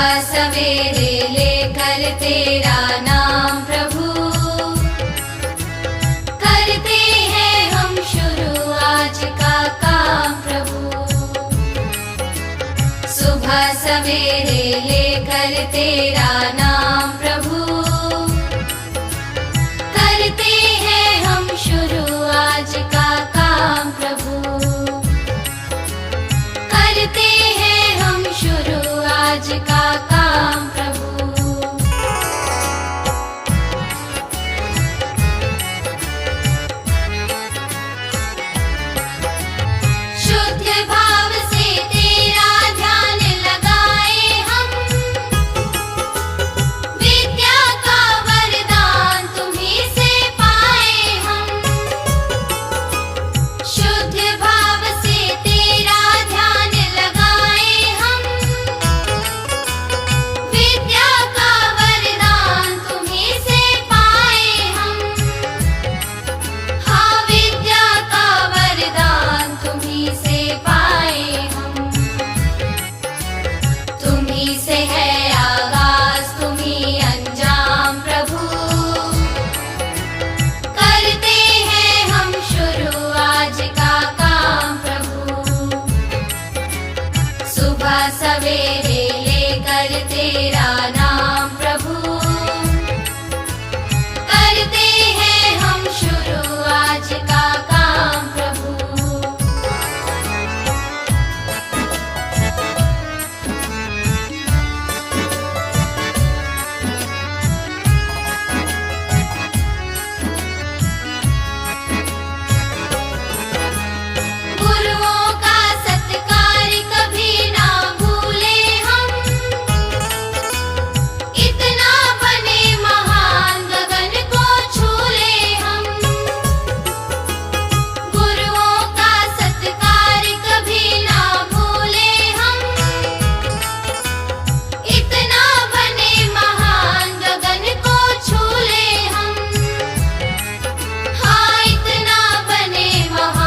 सुबह सवेरे लेकर तेरा नाम प्रभु, करते हैं हम शुरू आज का काम प्रभु। सुबह सवेरे लेकर तेरा नाम प्रभु, करते हैं हम शुरू आज का काम प्रभु, करते हैं हम शुरू आज का काम प्रभु। शुद्ध भाव से तेरा ध्यान लगाए हम, विद्या का वरदान तुम्हीं से पाए हम। शुद्ध भाव से तेरा ध्यान लगाए हम, विद्या का वरदान तुम्हीं से पाए हम। हाँ, विद्या का वरदान तुम्हीं से पाए हम। तुम्हीं से है आगाज, तुम्हीं अंजाम प्रभु, करते हैं हम शुरू आज का काम प्रभु। सुबह सवेरे